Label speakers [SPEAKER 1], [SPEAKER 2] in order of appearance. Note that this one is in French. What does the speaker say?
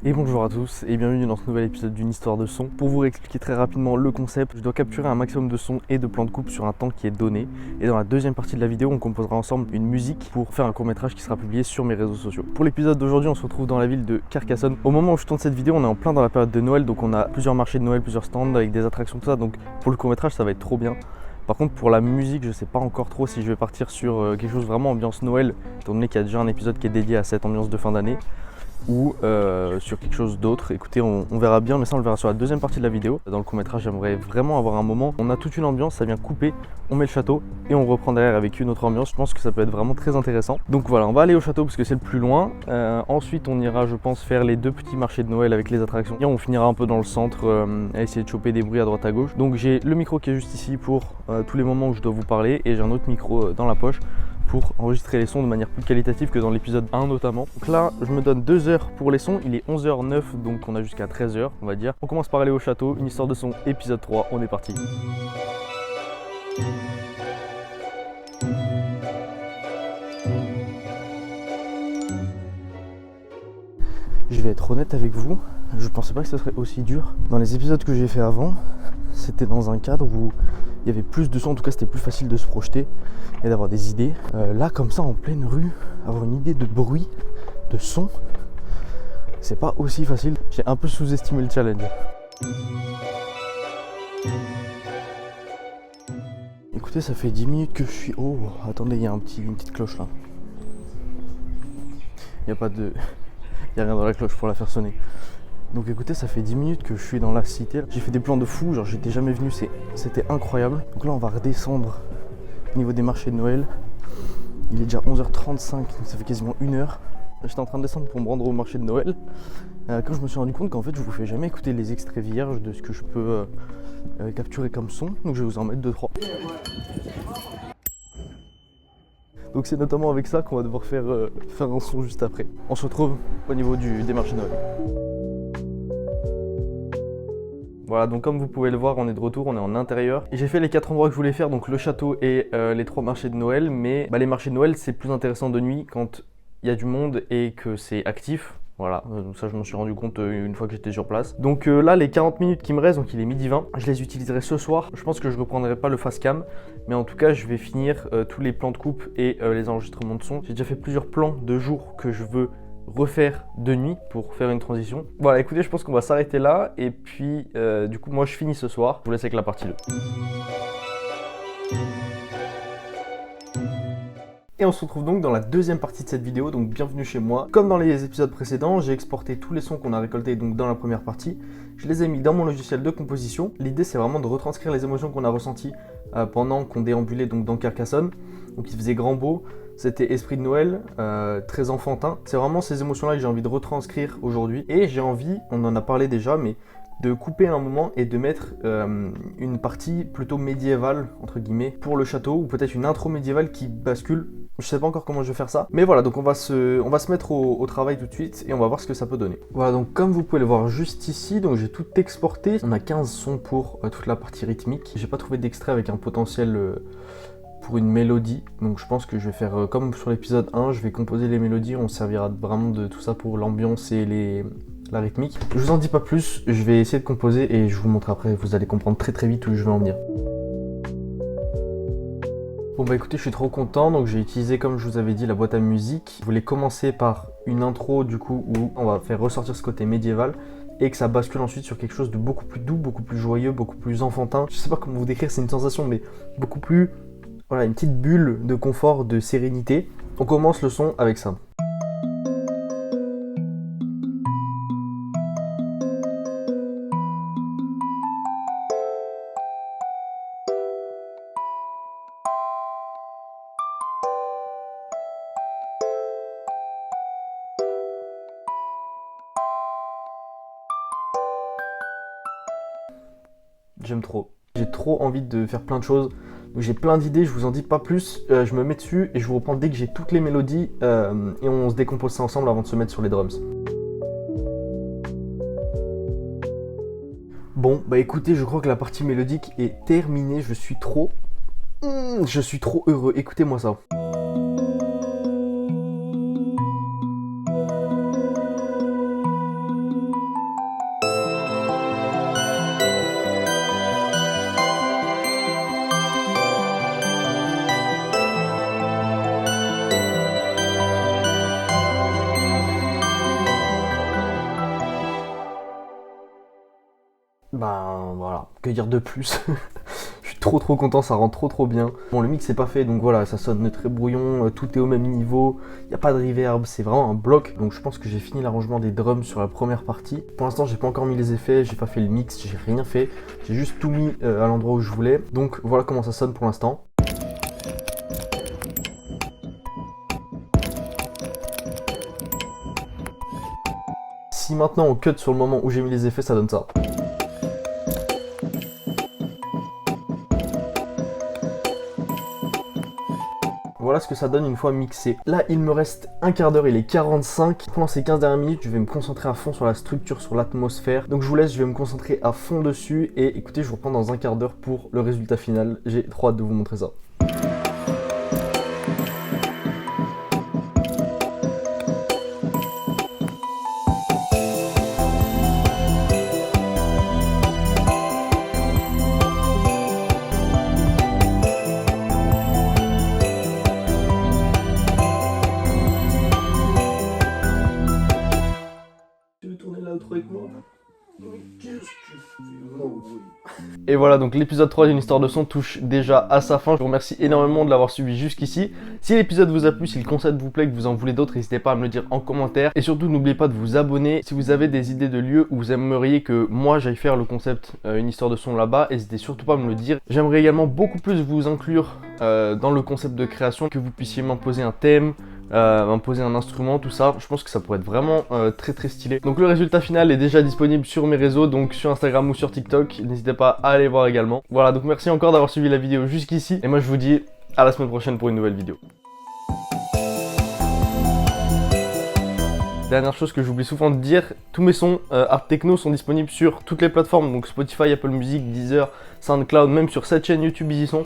[SPEAKER 1] Et bonjour à tous et bienvenue dans ce nouvel épisode d'une histoire de son. Pour vous réexpliquer très rapidement le concept, je dois capturer un maximum de sons et de plans de coupe sur un temps qui est donné. Et dans la deuxième partie de la vidéo, on composera ensemble une musique pour faire un court-métrage qui sera publié sur mes réseaux sociaux. Pour l'épisode d'aujourd'hui, on se retrouve dans la ville de Carcassonne. Au moment où je tourne cette vidéo, on est en plein dans la période de Noël, donc on a plusieurs marchés de Noël, plusieurs stands avec des attractions, tout ça. Donc pour le court-métrage, ça va être trop bien. Par contre, pour la musique, je sais pas encore trop si je vais partir sur quelque chose vraiment ambiance Noël, étant donné qu'il y a déjà un épisode qui est dédié à cette ambiance de fin d'année, ou sur quelque chose d'autre. Écoutez, on verra bien, mais ça on le verra sur la deuxième partie de la vidéo. Dans le court-métrage, j'aimerais vraiment avoir un moment, on a toute une ambiance, ça vient couper, on met le château et on reprend derrière avec une autre ambiance. Je pense que ça peut être vraiment très intéressant. Donc voilà, on va aller au château parce que c'est le plus loin. Ensuite, on ira, je pense, faire les deux petits marchés de Noël avec les attractions. Et on finira un peu dans le centre à essayer de choper des bruits à droite à gauche. Donc j'ai le micro qui est juste ici pour tous les moments où je dois vous parler, et j'ai un autre micro dans la poche pour enregistrer les sons de manière plus qualitative que dans l'épisode 1 notamment. Donc là, je me donne 2 heures pour les sons, il est 11h09, donc on a jusqu'à 13h on va dire. On commence par aller au château, une histoire de son, épisode 3, on est parti. Je vais être honnête avec vous, je pensais pas que ce serait aussi dur. Dans les épisodes que j'ai fait avant, c'était dans un cadre où il y avait plus de son, en tout cas c'était plus facile de se projeter et d'avoir des idées. Là comme ça en pleine rue, avoir une idée de bruit, de son, c'est pas aussi facile. J'ai un peu sous-estimé le challenge. Écoutez, ça fait 10 minutes que je suis... Oh, attendez, il y a une petite cloche là. Il n'y a pas de... Il n'y a rien dans la cloche pour la faire sonner. Donc écoutez, ça fait 10 minutes que je suis dans la cité. J'ai fait des plans de fou, genre j'étais jamais venu, c'était incroyable. Donc là on va redescendre au niveau des marchés de Noël. Il est déjà 11h35, donc ça fait quasiment 1 heure. J'étais en train de descendre pour me rendre au marché de Noël. Quand je me suis rendu compte qu'en fait je vous fais jamais écouter les extraits vierges de ce que je peux capturer comme son. Donc je vais vous en mettre 2-3. Donc c'est notamment avec ça qu'on va devoir faire un son juste après. On se retrouve au niveau des marchés de Noël. Voilà, donc comme vous pouvez le voir, on est de retour, on est en intérieur. Et j'ai fait les 4 endroits que je voulais faire, donc le château et les 3 marchés de Noël. Mais les marchés de Noël, c'est plus intéressant de nuit quand il y a du monde et que c'est actif. Voilà, ça je m'en suis rendu compte une fois que j'étais sur place. Donc là, les 40 minutes qui me restent, donc il est 12h20, je les utiliserai ce soir. Je pense que je reprendrai pas le face cam, mais en tout cas, je vais finir tous les plans de coupe et les enregistrements de son. J'ai déjà fait plusieurs plans de jour que je veux refaire de nuit pour faire une transition. Voilà, écoutez, je pense qu'on va s'arrêter là et puis du coup moi je finis ce soir. Je vous laisse avec la partie 2. Et on se retrouve donc dans la deuxième partie de cette vidéo, donc bienvenue chez moi. Comme dans les épisodes précédents, j'ai exporté tous les sons qu'on a récoltés donc dans la première partie. Je les ai mis dans mon logiciel de composition. L'idée c'est vraiment de retranscrire les émotions qu'on a ressenties pendant qu'on déambulait donc dans Carcassonne. Donc il faisait grand beau, c'était esprit de Noël, très enfantin. C'est vraiment ces émotions-là que j'ai envie de retranscrire aujourd'hui. Et j'ai envie, on en a parlé déjà, mais de couper un moment et de mettre une partie plutôt médiévale, entre guillemets, pour le château, ou peut-être une intro médiévale qui bascule. Je sais pas encore comment je vais faire ça, mais voilà, donc on va se mettre au travail tout de suite et on va voir ce que ça peut donner. Voilà, donc comme vous pouvez le voir juste ici, donc j'ai tout exporté. On a 15 sons pour toute la partie rythmique. J'ai pas trouvé d'extrait avec un potentiel pour une mélodie, donc je pense que je vais faire comme sur l'épisode 1, je vais composer les mélodies, on servira vraiment de tout ça pour l'ambiance et la rythmique. Je vous en dis pas plus, je vais essayer de composer et je vous montre après, vous allez comprendre très vite où je vais en venir. Bon bah écoutez, je suis trop content, donc j'ai utilisé comme je vous avais dit la boîte à musique. Je voulais commencer par une intro du coup où on va faire ressortir ce côté médiéval et que ça bascule ensuite sur quelque chose de beaucoup plus doux, beaucoup plus joyeux, beaucoup plus enfantin. Je sais pas comment vous décrire, c'est une sensation mais beaucoup plus... Voilà, une petite bulle de confort, de sérénité. On commence le son avec ça. J'aime trop. J'ai trop envie de faire plein de choses. Donc j'ai plein d'idées, je vous en dis pas plus. Je me mets dessus et je vous reprends dès que j'ai toutes les mélodies et on se décompose ça ensemble avant de se mettre sur les drums. Bon, bah écoutez, je crois que la partie mélodique est terminée. Je suis trop heureux. Écoutez-moi ça. Ben voilà, que dire de plus. Je suis trop content, ça rend trop bien. Bon, le mix est pas fait, donc voilà, ça sonne très brouillon, tout est au même niveau, il n'y a pas de reverb, c'est vraiment un bloc. Donc je pense que j'ai fini l'arrangement des drums sur la première partie. Pour l'instant, j'ai pas encore mis les effets, j'ai pas fait le mix, j'ai rien fait. J'ai juste tout mis à l'endroit où je voulais. Donc voilà comment ça sonne pour l'instant. Si maintenant on cut sur le moment où j'ai mis les effets, ça donne ça. Voilà ce que ça donne une fois mixé. Là, il me reste un quart d'heure, il est 45. Pendant ces 15 dernières minutes, je vais me concentrer à fond sur la structure, sur l'atmosphère. Donc je vous laisse, je vais me concentrer à fond dessus. Et écoutez, je vous reprends dans un quart d'heure pour le résultat final. J'ai trop hâte de vous montrer ça. Et voilà, donc l'épisode 3 d'une histoire de son touche déjà à sa fin. Je vous remercie énormément de l'avoir suivi jusqu'ici. Si l'épisode vous a plu, si le concept vous plaît, que vous en voulez d'autres, n'hésitez pas à me le dire en commentaire. Et surtout, n'oubliez pas de vous abonner. Si vous avez des idées de lieux où vous aimeriez que moi j'aille faire le concept une histoire de son là-bas, n'hésitez surtout pas à me le dire. J'aimerais également beaucoup plus vous inclure dans le concept de création, que vous puissiez m'imposer un thème, imposer un instrument, tout ça. Je pense que ça pourrait être vraiment très stylé. Donc le résultat final est déjà disponible sur mes réseaux, donc sur Instagram ou sur TikTok. N'hésitez pas à aller voir également. Voilà, donc merci encore d'avoir suivi la vidéo jusqu'ici. Et moi je vous dis à la semaine prochaine pour une nouvelle vidéo. Dernière chose que j'oublie souvent de dire, tous mes sons art techno sont disponibles sur toutes les plateformes, donc Spotify, Apple Music, Deezer, SoundCloud, même sur cette chaîne YouTube ils y sont.